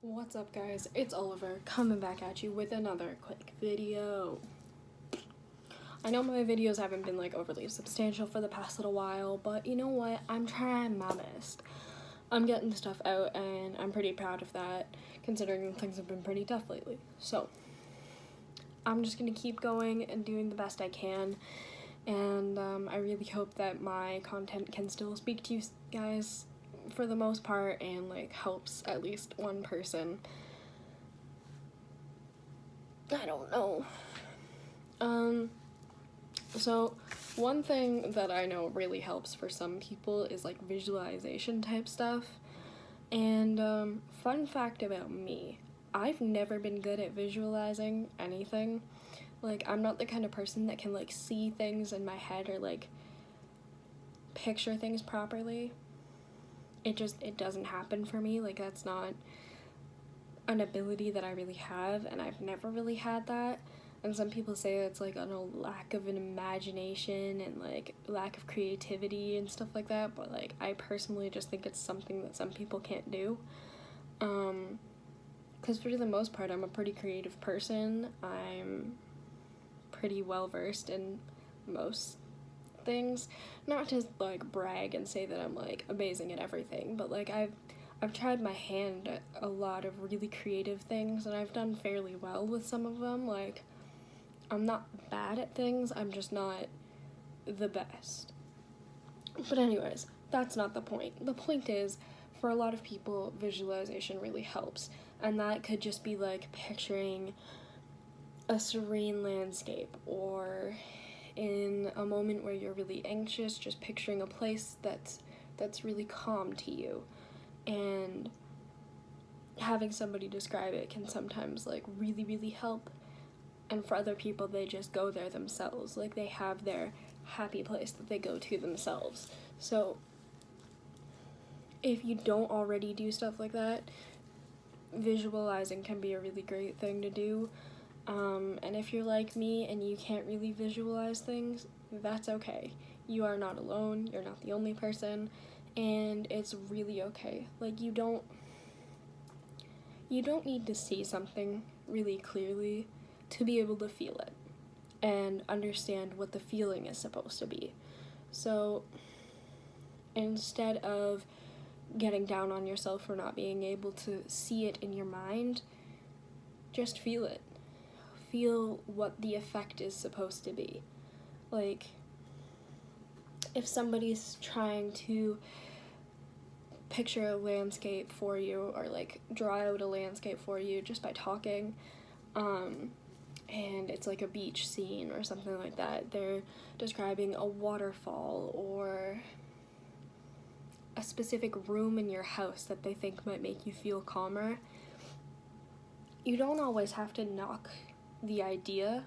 What's up, guys? It's Oliver coming back at you with another quick video. I know my videos haven't been like overly substantial for the past little while, but you know what? I'm trying my best. I'm getting stuff out and I'm pretty proud of that considering things have been pretty tough lately. So I'm just gonna keep going and doing the best I can, and I really hope that my content can still speak to you guys for the most part and like helps at least one person. I don't know. So one thing that I know really helps for some people is like visualization type stuff. And fun fact about me, I've never been good at visualizing anything. Like, I'm not the kind of person that can like see things in my head or like picture things properly. It doesn't happen for me. Like, that's not an ability that I really have, and I've never really had that. And some people say it's like on a lack of an imagination and like lack of creativity and stuff like that, but like I personally just think it's something that some people can't do. Because for the most part, I'm a pretty creative person. I'm pretty well versed in most things, not to like brag and say that I'm like amazing at everything, but like I've tried my hand at a lot of really creative things and I've done fairly well with some of them. Like, I'm not bad at things, I'm just not the best. But anyways, that's not the point. The point is, for a lot of people, visualization really helps, and that could just be like picturing a serene landscape, or in a moment where you're really anxious, just picturing a place that's really calm to you. And having somebody describe it can sometimes like really help. And for other people, they just go there themselves. Like, they have their happy place that they go to themselves. So if you don't already do stuff like that, visualizing can be a really great thing to do. And if you're like me and you can't really visualize things, that's okay. You are not alone, you're not the only person, and it's really okay. Like, you don't need to see something really clearly to be able to feel it and understand what the feeling is supposed to be. So instead of getting down on yourself for not being able to see it in your mind, just feel it. Feel what the effect is supposed to be. Like, if somebody's trying to picture a landscape for you or like draw out a landscape for you just by talking, and it's like a beach scene or something like that, they're describing a waterfall or a specific room in your house that they think might make you feel calmer, you don't always have to knock the idea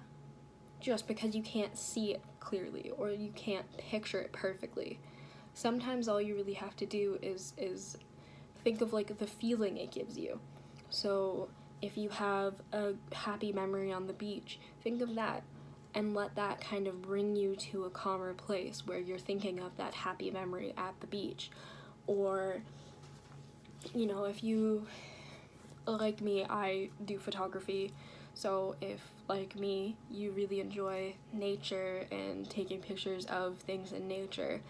just because you can't see it clearly or you can't picture it perfectly. Sometimes all you really have to do is think of like the feeling it gives you. So if you have a happy memory on the beach, think of that and let that kind of bring you to a calmer place where you're thinking of that happy memory at the beach. Or, you know, if you, like me, I do photography, so if, like me, you really enjoy nature and taking pictures of things in nature,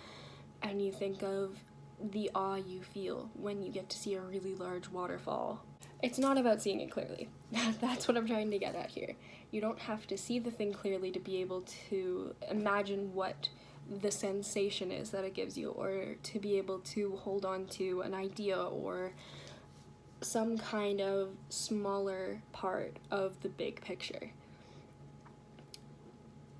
and you think of the awe you feel when you get to see a really large waterfall. It's not about seeing it clearly. That's what I'm trying to get at here. You don't have to see the thing clearly to be able to imagine what the sensation is that it gives you, or to be able to hold on to an idea or some kind of smaller part of the big picture.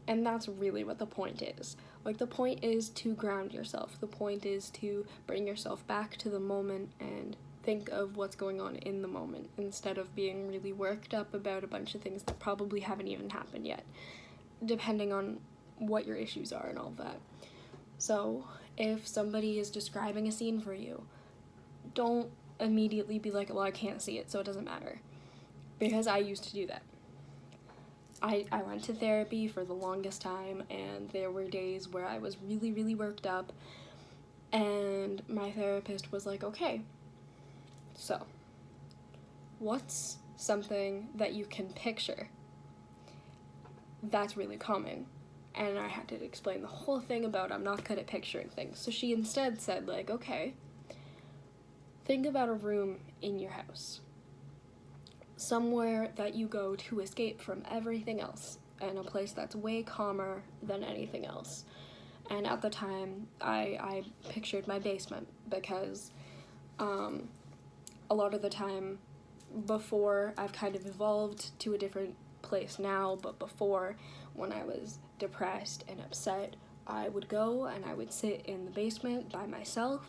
And that's really what the point is. Like, the point is to ground yourself. The point is to bring yourself back to the moment and think of what's going on in the moment instead of being really worked up about a bunch of things that probably haven't even happened yet, depending on what your issues are and all of that. So if somebody is describing a scene for you, don't immediately be like, well, I can't see it, so it doesn't matter. Because I used to do that. I went to therapy for the longest time, and there were days where I was really worked up, and my therapist was like, okay, so what's something that you can picture that's really calming? And I had to explain the whole thing about I'm not good at picturing things. So she instead said, like, okay, think about a room in your house, somewhere that you go to escape from everything else, and a place that's way calmer than anything else. And at the time, I pictured my basement, because a lot of the time before, I've kind of evolved to a different place now, but before, when I was depressed and upset, I would go and I would sit in the basement by myself.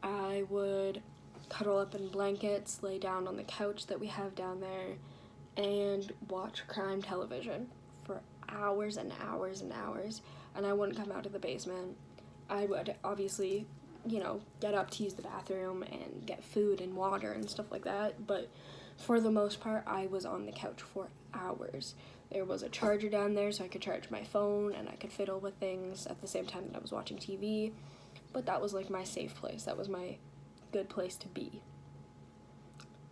I would cuddle up in blankets, lay down on the couch that we have down there, and watch crime television for hours and hours and hours. And I wouldn't come out of the basement. I would obviously, get up to use the bathroom and get food and water and stuff like that, but for the most part, I was on the couch for hours. There was a charger down there so I could charge my phone and I could fiddle with things at the same time that I was watching TV, but that was like my safe place. That was my good place to be.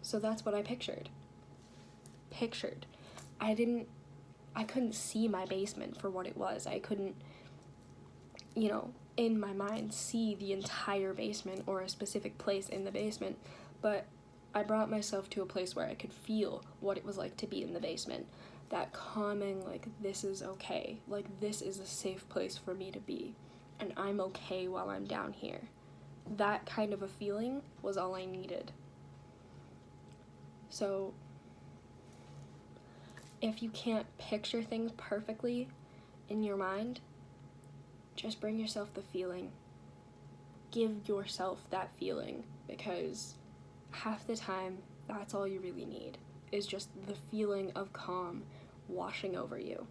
So that's what I pictured. I couldn't see my basement for what it was. I couldn't, in my mind, see the entire basement or a specific place in the basement, but I brought myself to a place where I could feel what it was like to be in the basement. That calming, like, this is okay. Like, this is a safe place for me to be, and I'm okay while I'm down here. That kind of a feeling was all I needed. So, if you can't picture things perfectly in your mind, just bring yourself the feeling. Give yourself that feeling, because half the time, that's all you really need, is just the feeling of calm washing over you,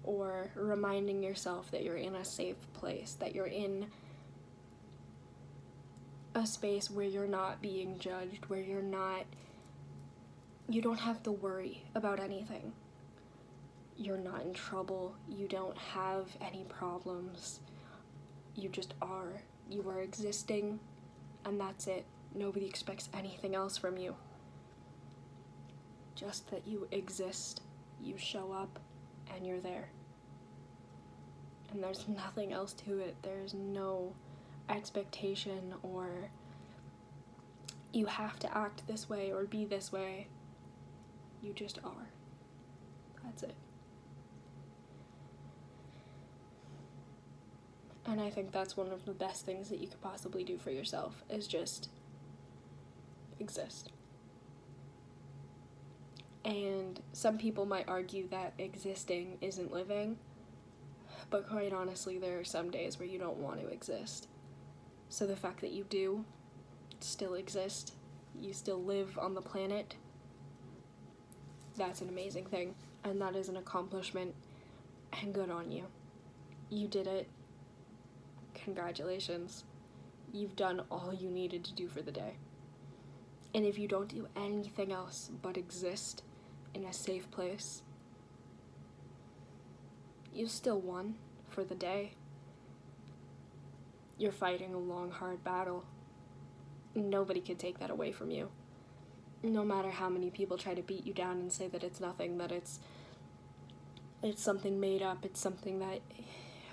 or reminding yourself that you're in a safe place, that you're in a space where you're not being judged, where you don't have to worry about anything. You're not in trouble, you don't have any problems, you just are. You are existing, and that's it. Nobody expects anything else from you. Just that you exist, you show up, and you're there. And there's nothing else to it. There's no expectation or you have to act this way or be this way. You just are. That's it. And I think that's one of the best things that you could possibly do for yourself, is just exist. And some people might argue that existing isn't living, but quite honestly, there are some days where you don't want to exist. So the fact that you do still exist, you still live on the planet, that's an amazing thing, and that is an accomplishment, and good on you. You did it. Congratulations. You've done all you needed to do for the day. And if you don't do anything else but exist in a safe place, you still won for the day. You're fighting a long, hard battle. Nobody can take that away from you. No matter how many people try to beat you down and say that it's nothing, that it's something made up, it's something that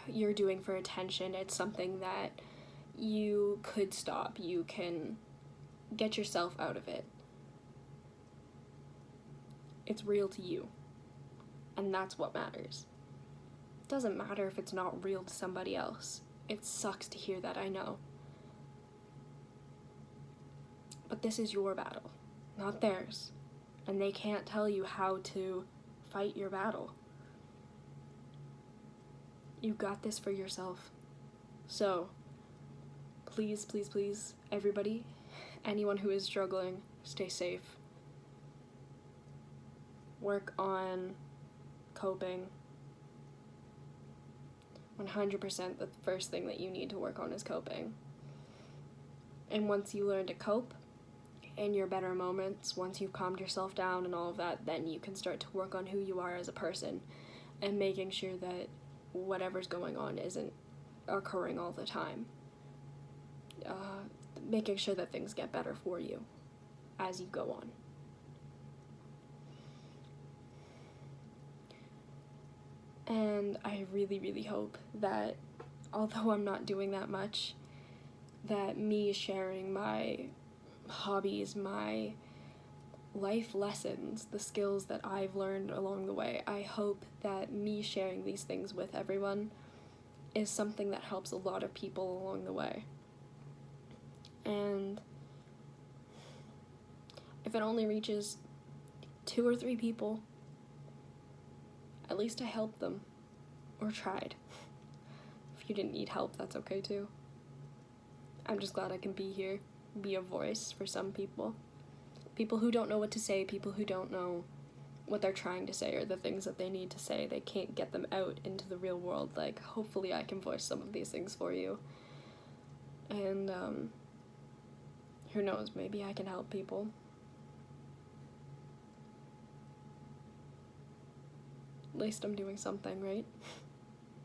you're doing for attention, it's something that you could stop, you can get yourself out of it. It's real to you, and that's what matters. It doesn't matter if it's not real to somebody else. It sucks to hear that, I know. But this is your battle, not theirs, and they can't tell you how to fight your battle. You got this for yourself. So, please, please, please, everybody, anyone who is struggling, stay safe. Work on coping. 100% the first thing that you need to work on is coping. And once you learn to cope in your better moments, once you've calmed yourself down and all of that, then you can start to work on who you are as a person and making sure that whatever's going on isn't occurring all the time. Making sure that things get better for you as you go on. And I really, really hope that, although I'm not doing that much, that me sharing my hobbies, my life lessons, the skills that I've learned along the way, I hope that me sharing these things with everyone is something that helps a lot of people along the way. And if it only reaches 2 or 3 people, at least I helped them, or tried. If you didn't need help, that's okay too. I'm just glad I can be here, be a voice for some people. People who don't know what to say, people who don't know what they're trying to say or the things that they need to say, they can't get them out into the real world. Like, hopefully I can voice some of these things for you. And, who knows, maybe I can help people. At least I'm doing something, right?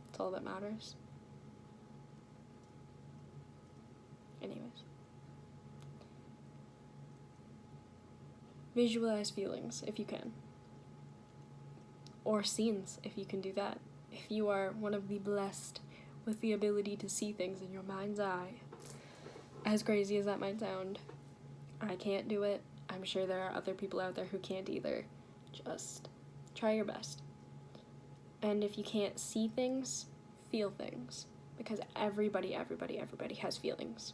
That's all that matters. Anyways. Visualize feelings, if you can. Or scenes, if you can do that. If you are one of the blessed with the ability to see things in your mind's eye. As crazy as that might sound, I can't do it. I'm sure there are other people out there who can't either. Just try your best. And if you can't see things, feel things. Because everybody has feelings.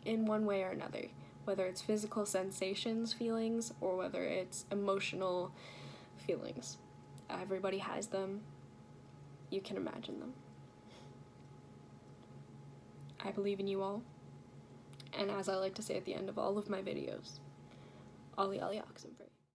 In one way or another. Whether it's physical sensations feelings, or whether it's emotional feelings. Everybody has them. You can imagine them. I believe in you all. And as I like to say at the end of all of my videos, Ollie Ollie Oxenfree.